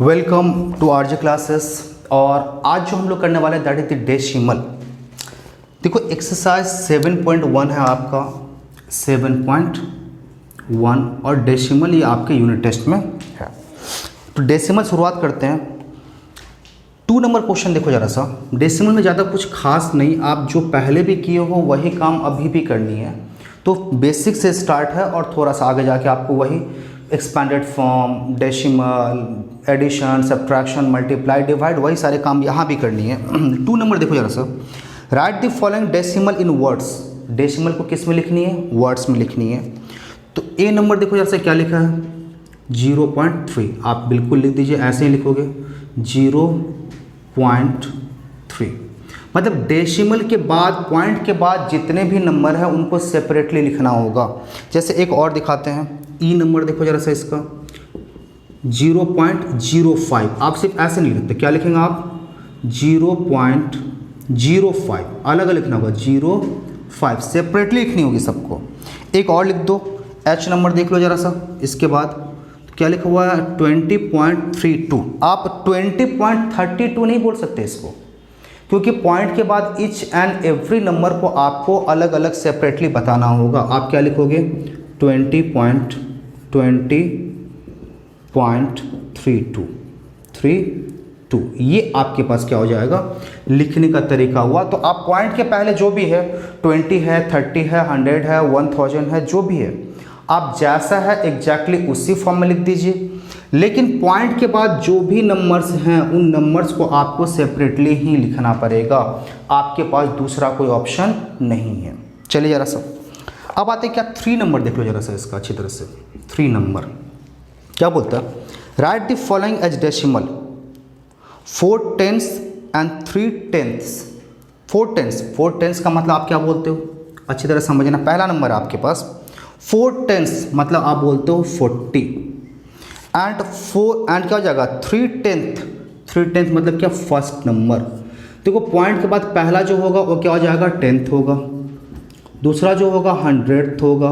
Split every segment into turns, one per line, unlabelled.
Welcome to RJ classes. और आज जो हम लोग करने वाले हैं दैट इज द डेसिमल। देखो एक्सरसाइज 7.1 है आपका 7.1 और डेसिमल ये आपके यूनिट टेस्ट में है। तो डेसिमल शुरुआत करते हैं। 2 नंबर क्वेश्चन देखो जरा सा। डेसिमल में ज़्यादा कुछ खास नहीं, आप जो पहले भी किए हो वही काम अभी भी करनी है। तो बेसिक से स्टार्ट है और थोड़ा सा आगे जाके आपको वही expanded form, decimal, addition, subtraction, multiply, divide, वही सारे काम यहाँ भी करनी है। 2 नंबर देखो जरा सा। Right the following decimal in words. Decimal को किस में लिखनी है? वर्ड्स में लिखनी है। तो ए नंबर देखो जरा सा क्या लिखा है 0.3। आप बिल्कुल लिख दीजिए, ऐसे ही लिखोगे 0.3। मतलब डेसिमल के बाद, पॉइंट के बाद जितने भी नंबर हैं उनको सेपरेटली लिखना होगा। जैसे एक और दिखाते हैं, ई नंबर देखो जरा सा इसका 0.05। आप सिर्फ ऐसे नहीं लिखते, क्या लिखेंगे आप 0.05, अलग अलग लिखना होगा 0.5, सेपरेटली लिखनी होगी सबको। एक और लिख दो, एच नंबर देख लो जरा सा। इसके बाद क्या लिखा हुआ है 20.32। आप 20.32 नहीं बोल सकते इसको, क्योंकि पॉइंट के बाद ईच एंड एवरी नंबर को आपको अलग अलग सेपरेटली बताना होगा। आप क्या लिखोगे 20.32 ये आपके पास क्या हो जाएगा लिखने का तरीका हुआ। तो आप पॉइंट के पहले जो भी है 20 है, 30 है, 100 है, 1000 है, जो भी है आप जैसा है एग्जैक्टली उसी फॉर्म में लिख दीजिए। लेकिन पॉइंट के बाद जो भी नंबर्स हैं उन नंबर्स को आपको सेपरेटली ही लिखना पड़ेगा, आपके पास दूसरा कोई ऑप्शन नहीं है। चलिए जरा सा अब आते क्या 3 नंबर देख लो जरा सा इसका अच्छी तरह से। 3 नंबर क्या बोलता है, write the following as decimal 4/10 and 3/10। 4/10 का मतलब आप क्या बोलते हो, अच्छी तरह समझना। पहला नंबर है आपके पास 4/10 मतलब आप बोलते हो 40 एंड क्या हो जाएगा 3/10 मतलब क्या फर्स्ट नंबर। देखो पॉइंट के बाद पहला जो होगा वो क्या हो जाएगा 10th होगा, दूसरा जो होगा 100th होगा,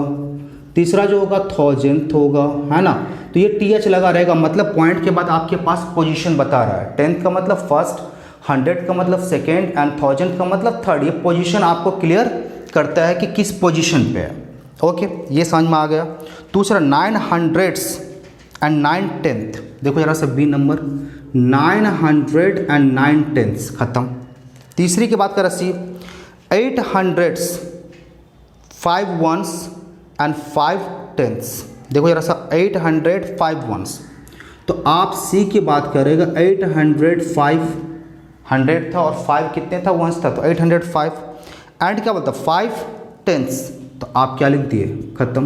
तीसरा जो होगा 1000th होगा, है ना। तो ये TH लगा रहेगा, मतलब पॉइंट के बाद आपके पास पोजीशन बता रहा है। 10th का मतलब फर्स्ट, 100 का मतलब सेकेंड एंड 1000 का मतलब थर्ड। ये पोजीशन आपको क्लियर करता है कि किस पोजीशन पे है। ओके, ये समझ में आ गया। दूसरा 900s एंड 9/10। देखो जरा सा बी नंबर 900 एंड 9/10 खत्म। तीसरी की बात कर रही 800s 5 ones एंड 5/10। देखो जरा सा 800 5 ones। तो आप सी की बात करेगा 800 500 था और 5 कितने था वंस था, तो 805 एंड क्या बोलता 5/10। तो आप क्या लिख दिए खत्म।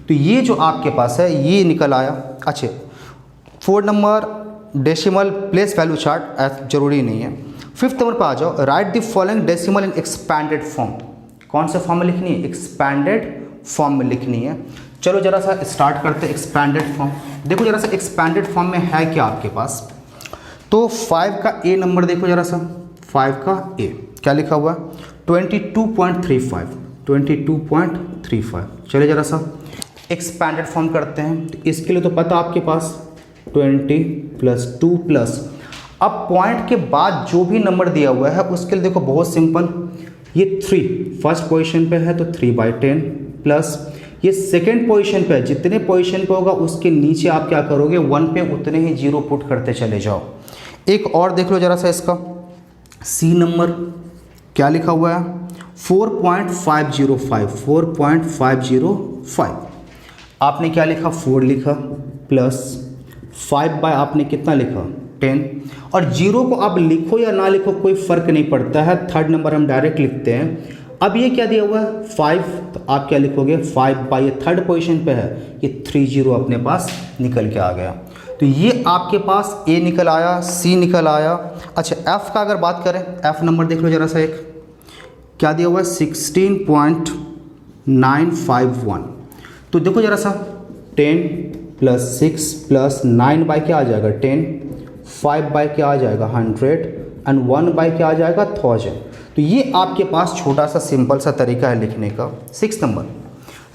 तो ये जो आपके पास है ये निकल आया। अच्छे 4 number decimal place value chart जरूरी नहीं है। 5th नंबर पर आ जाओ, right the following decimal in expanded form. कौन से फॉर्म में लिखनी है? एक्सपैंडेड फॉर्म में लिखनी है। चलो जरा सा स्टार्ट करते हैं एक्सपैंडेड फॉर्म। देखो जरा सा एक्सपैंडेड फॉर्म में है क्या आपके पास, तो 5 का ए नंबर देखो जरा सा। 5 का ए क्या लिखा हुआ है 22.35। चलिए जरा सा एक्सपैंडेड फॉर्म करते हैं। तो इसके लिए तो पता आपके पास 20 + 2 +। अब पॉइंट के बाद जो भी नंबर दिया हुआ है उसके लिए देखो बहुत सिंपल, ये 3 फर्स्ट पोजीशन पे है तो 3/10 प्लस ये सेकेंड पोजीशन पे है, जितने पोजीशन पे होगा उसके नीचे आप क्या करोगे 1 पे उतने ही 0 पुट करते चले जाओ। एक और देख लो जरा सा इसका सी नंबर क्या लिखा हुआ है 4.505। आपने क्या लिखा 4 लिखा प्लस 5 बाय आपने कितना लिखा 10। और 0 को आप लिखो या ना लिखो कोई फ़र्क नहीं पड़ता है, थर्ड नंबर हम डायरेक्ट लिखते हैं। अब ये क्या दिया हुआ है 5, तो आप क्या लिखोगे 5 बाय, ये थर्ड पोजीशन पे है, ये 30 अपने पास निकल के आ गया। तो ये आपके पास ए निकल आया, सी निकल आया। अच्छा एफ़ का अगर बात करें, एफ़ नंबर देख लो जरा सा। एक क्या दिया हुआ है 16.951। तो देखो जरा सा 10 + 6 + 9 बाय क्या आ जाएगा 10, 5 बाय क्या आ जाएगा 100 एंड 1 बाय क्या आ जाएगा 1000। तो ये आपके पास छोटा सा सिंपल सा तरीका है लिखने का। 6 number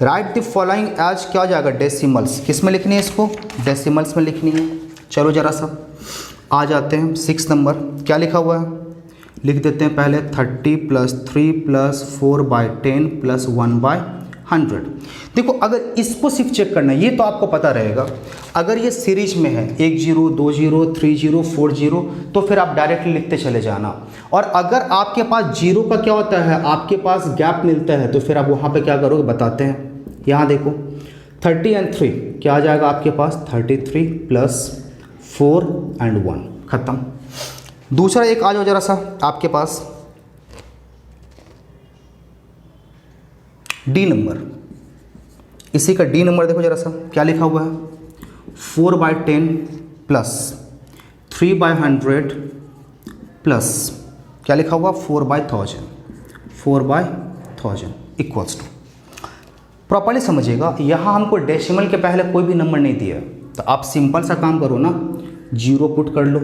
write the following as क्या हो जाएगा डेसिमल्स। किस में लिखनी है इसको? डेसिमल्स में लिखनी है। चलो ज़रा सा आ जाते हैं 6 नंबर। क्या लिखा हुआ है, लिख देते हैं पहले 30 + 3 + 4/10 + 1/100। देखो अगर इसको सिर्फ चेक करना है, ये तो आपको पता रहेगा। अगर ये सीरीज में है 1 0 2 0 3 0 4 0 तो फिर आप डायरेक्टली लिखते चले जाना। और अगर आपके पास जीरो का क्या होता है, आपके पास गैप मिलता है, तो फिर आप वहाँ पे क्या करोगे बताते हैं। यहाँ देखो 30 और 3 क्या आ जाएगा आपके पास, 33 + 4 और 1 ख़त्म। दूसरा एक आ जाओ ज़रा सा आपके पास डी नंबर। इसी का डी नंबर देखो ज़रा सा क्या लिखा हुआ है, 4/10 + 3/100 प्लस क्या लिखा हुआ, 4/1000 इक्वल्स टू। प्रॉपर्ली समझिएगा, यहाँ हमको डेसिमल के पहले कोई भी नंबर नहीं दिया, तो आप सिंपल सा काम करो ना, 0 पुट कर लो,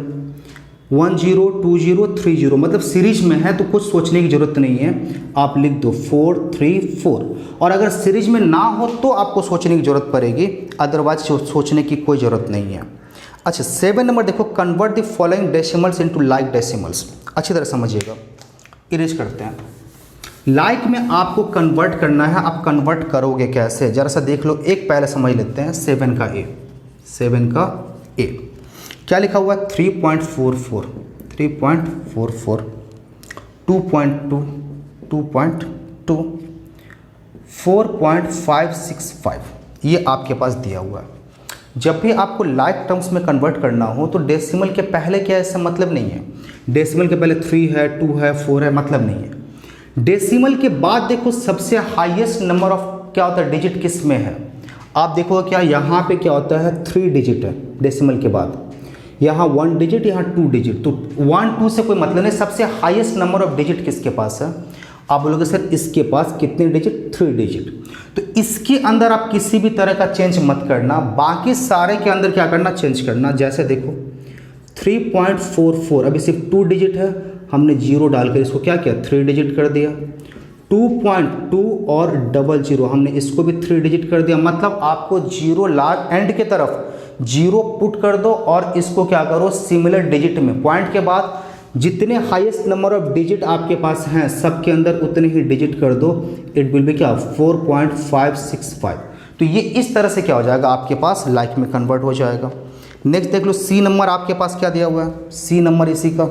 1 0 2 0 3 0, मतलब सीरीज में है तो कुछ सोचने की ज़रूरत नहीं है, आप लिख दो 4 3 4। और अगर सीरीज में ना हो तो आपको सोचने की ज़रूरत पड़ेगी, अदरवाइज सोचने की कोई ज़रूरत नहीं है। अच्छा 7 नंबर देखो, convert the following decimals into like decimals. अच्छी तरह समझिएगा, इरेज करते हैं। लाइक में आपको कन्वर्ट करना है, आप कन्वर्ट करोगे कैसे ज़रा सा देख लो। एक पहले समझ लेते हैं 7 का ए, 7 का ए क्या लिखा हुआ है, 3.44 3.44 2.2 2.2 4.565 ये आपके पास दिया हुआ है। जब भी आपको लाइक टर्म्स में कन्वर्ट करना हो तो डेसिमल के पहले क्या है, इससे मतलब नहीं है। डेसिमल के पहले 3 है 2 है 4 है, मतलब नहीं है। डेसिमल के बाद देखो सबसे हाईएस्ट नंबर ऑफ क्या होता है डिजिट किस में है, आप देखो क्या यहाँ पे क्या होता है 3 डिजिट है डेसिमल के बाद, यहाँ 1 डिजिट यहाँ 2 डिजिट, तो 1 2 से कोई मतलब नहीं। सबसे हाईएस्ट नंबर ऑफ डिजिट किसके पास है, आप बोलोगे सर इसके पास कितने डिजिट, 3 डिजिट। तो इसके अंदर आप किसी भी तरह का चेंज मत करना, बाकी सारे के अंदर क्या करना, चेंज करना। जैसे देखो 3.44 अभी सिर्फ 2 डिजिट है, हमने 0 डालकर इसको क्या किया 3 डिजिट कर दिया। 2.2 और 00 हमने इसको भी 3 डिजिट कर दिया, मतलब आपको 0 लास्ट एंड के तरफ 0 पुट कर दो और इसको क्या करो सिमिलर डिजिट में, पॉइंट के बाद जितने हाईएस्ट नंबर ऑफ डिजिट आपके पास हैं सबके अंदर उतने ही डिजिट कर दो, इट विल बी क्या 4.565। तो ये इस तरह से क्या हो जाएगा आपके पास लाइक में कन्वर्ट हो जाएगा। नेक्स्ट देख लो सी नंबर आपके पास क्या दिया हुआ है, सी नंबर इसी का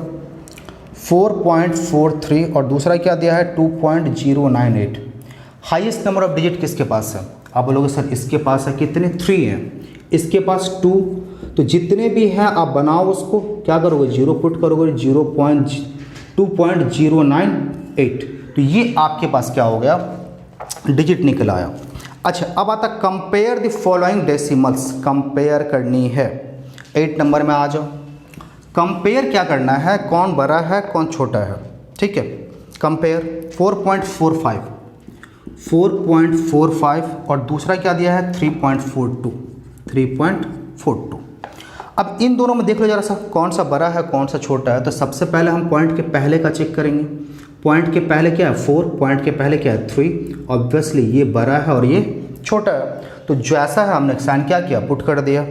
4.43 और दूसरा क्या दिया है 2.098। हाईएस्ट नंबर ऑफ डिजिट किसके पास है, आप बोलोगे सर इसके पास है कितने 3 हैं, इसके पास 2, तो जितने भी हैं आप बनाओ उसको क्या करोगे 0 पुट करोगे 2.098, तो ये आपके पास क्या हो गया डिजिट निकल आया। अच्छा अब आता compare the following decimals, compare करनी है। 8 नंबर में आ जाओ, कंपेयर क्या करना है, कौन बड़ा है कौन छोटा है, ठीक है। कंपेयर 4.45 और दूसरा क्या दिया है 3.42। अब इन दोनों में देख लो जरा सा कौन सा बड़ा है कौन सा छोटा है। तो सबसे पहले हम पॉइंट के पहले का चेक करेंगे, पॉइंट के पहले क्या है 4, पॉइंट के पहले क्या है 3, ऑब्वियसली ये बड़ा है और ये छोटा है, तो जैसा है हमने साइन क्या किया पुट कर दिया।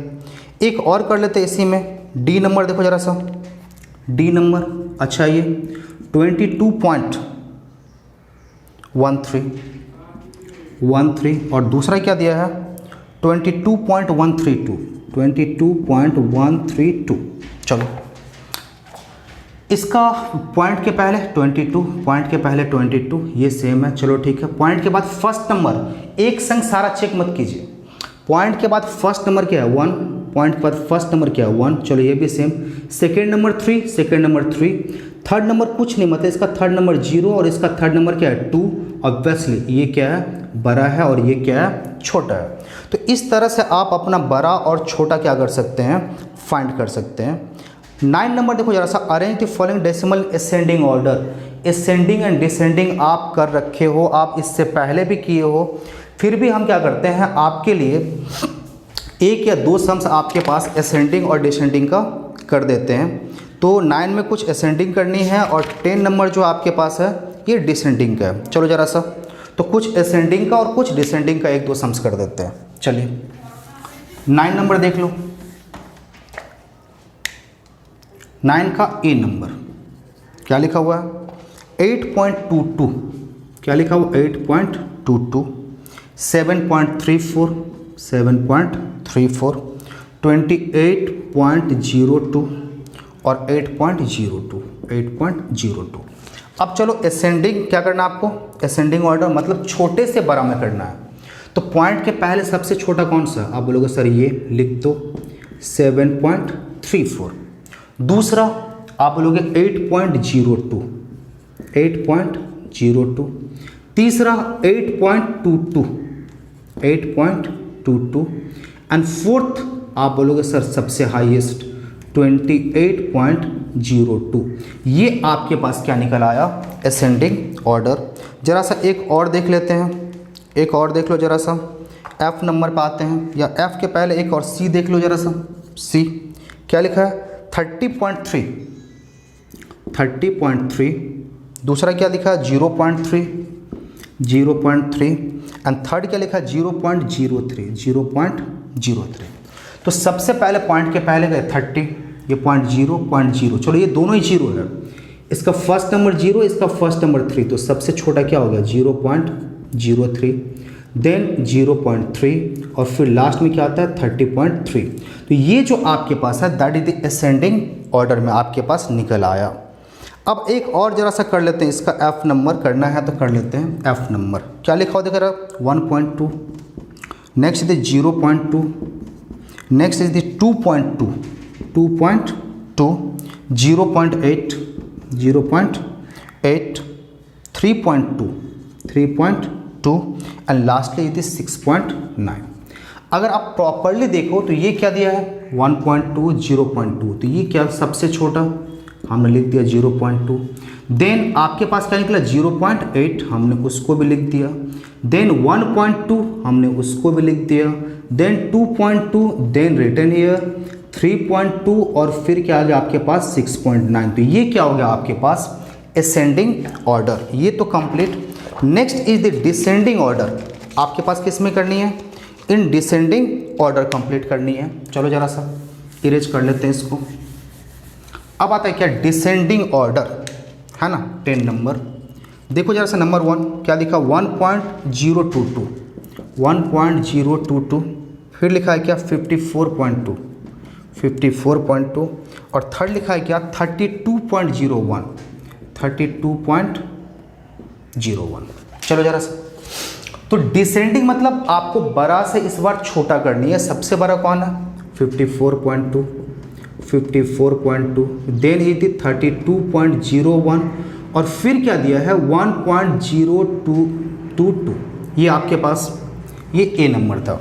एक और कर लेते हैं इसी में, डी नंबर देखो जरा सा, डी नंबर अच्छा ये 22.13 और दूसरा क्या दिया है 22.132। चलो इसका पॉइंट के पहले 22, पॉइंट के पहले 22 ये सेम है, चलो ठीक है। पॉइंट के बाद फर्स्ट नंबर एक संग सारा चेक मत कीजिए, पॉइंट के बाद फर्स्ट नंबर क्या है 1, पॉइंट के बाद फर्स्ट नंबर क्या है 1, चलो ये भी same. Second number 3, second number 3, third number कुछ नहीं, मतलब इसका थर्ड नंबर 0 और इसका थर्ड नंबर क्या है 2, ऑब्वियसली ये क्या है बड़ा है और ये क्या है छोटा है। तो इस तरह से आप अपना बड़ा और छोटा क्या कर सकते हैं फाइंड कर सकते हैं। 9 नंबर देखो जरा सा, arrange the following decimal ascending order. Ascending and descending आप कर रखे हो, आप इससे पहले भी किए हो, फिर भी हम क्या करते हैं आपके लिए 1 या 2 सम्स आपके पास असेंडिंग और डिसेंडिंग का कर देते हैं। तो 9 में कुछ असेंडिंग करनी है और 10 नंबर जो आपके पास है ये डिसेंडिंग का है। चलो जरा सा, तो कुछ असेंडिंग का और कुछ डिसेंडिंग का 1 2 सम्स कर देते हैं। चलिए 9 नंबर देख लो, 9 का ए नंबर क्या लिखा हुआ है 8.22, क्या लिखा हुआ 8.22, 7.34, 7.34, 28.02 और 8.02, 8.02। अब चलो असेंडिंग क्या करना है आपको, असेंडिंग ऑर्डर मतलब छोटे से बड़ा में करना है। तो पॉइंट के पहले सबसे छोटा कौन सा, आप बोलोगे सर ये लिख दो 7.34। दूसरा आप बोलोगे 8.02, 8.02। तीसरा 8.22, 8.22 एंड फोर्थ आप बोलोगे सर सबसे हाईएस्ट 28.02। ये आपके पास क्या निकल आया, असेंडिंग ऑर्डर। जरा सा एक और देख लेते हैं, एक और देख लो जरा सा, एफ नंबर पे आते हैं, या एफ के पहले एक और सी देख लो जरा सा। सी क्या लिखा है 30.3, 30.3। दूसरा क्या लिखा है 0.3, 0.3 एंड थर्ड क्या लिखा है 0.03, 0.03। तो सबसे पहले पॉइंट के पहले गए 30, ये 0.0। चलो ये दोनों ही जीरो है, इसका फर्स्ट नंबर 0, इसका फर्स्ट नंबर 3, तो सबसे छोटा क्या हो गया 0.03, देन 0.3 और फिर लास्ट में क्या आता है 30.3। तो ये जो आपके पास है that is the ascending order में आपके पास निकल आया। अब एक और जरा सा कर लेते हैं, इसका एफ नंबर करना है तो कर लेते हैं। एफ नंबर क्या लिखा हुआ देख रहा 1.2, next is 0.2, next is the 2.2, 2.2, 0.8, 0.8, 3.2, 3.2 and lastly it is 6.9। अगर आप प्रॉपरली देखो तो ये क्या दिया है 1.2, 0.2, तो ये क्या सबसे छोटा हमने लिख दिया 0.2। देन आपके पास क्या निकला 0.8, हमने उसको भी लिख दिया। देन 1.2 हमने उसको भी लिख दिया। देन 2.2, देन रिटन हियर 3.2 और फिर क्या आ गया आपके पास 6.9। तो ये क्या हो गया आपके पास असेंडिंग ऑर्डर, ये तो complete. Next is the descending order, आपके पास किस में करनी है, इन डिसेंडिंग ऑर्डर कंप्लीट करनी है। चलो जरा सा इरेज कर लेते हैं इसको। अब आता है क्या डिसेंडिंग ऑर्डर, है ना 10 नंबर। देखो जरा सा नंबर 1 क्या लिखा 1.022, 1.022, फिर लिखा है क्या 54.2, 54.2 और थर्ड लिखा है क्या 32.01, 32.01। चलो जरा सा, तो डिसेंडिंग मतलब आपको बड़ा से इस बार छोटा करनी है। सबसे बड़ा कौन है 54.2, 54.2, देन इज 32.01 और फिर क्या दिया है 1.0222। ये आपके पास ये ए नंबर था।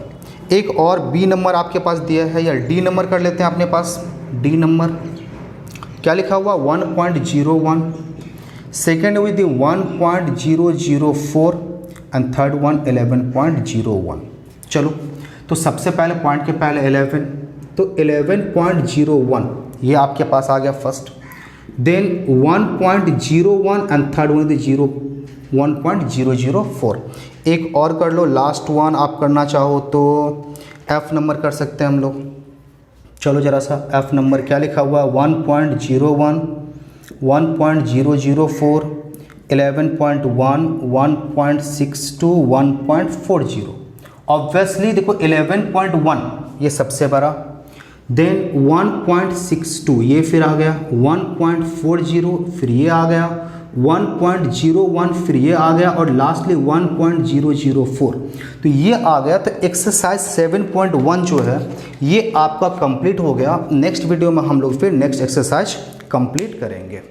एक और बी नंबर आपके पास दिया है, या डी नंबर कर लेते हैं अपने पास। डी नंबर क्या लिखा हुआ 1.01, second with 1.004 and third one 11.01। चलो तो सबसे पहले पॉइंट के पहले 11, तो 11.01 ये आपके पास आ गया first. Then 1.01 and third one 1.004। एक और कर लो, लास्ट वन आप करना चाहो तो एफ नंबर कर सकते हैं हम लोग। चलो जरा सा एफ नंबर क्या लिखा हुआ 1.01, 1.004, 11.1, 1.62, 1.40। ऑब्वियसली देखो 11.1 ये सबसे बड़ा, देन 1.62 ये फिर आ गया, 1.40 फिर ये आ गया, 1.01 फिर ये आ गया और लास्टली 1.004। तो ये आ गया। तो एक्सरसाइज 7.1 जो है ये आपका कंप्लीट हो गया। नेक्स्ट वीडियो में हम लोग फिर नेक्स्ट एक्सरसाइज कंप्लीट करेंगे।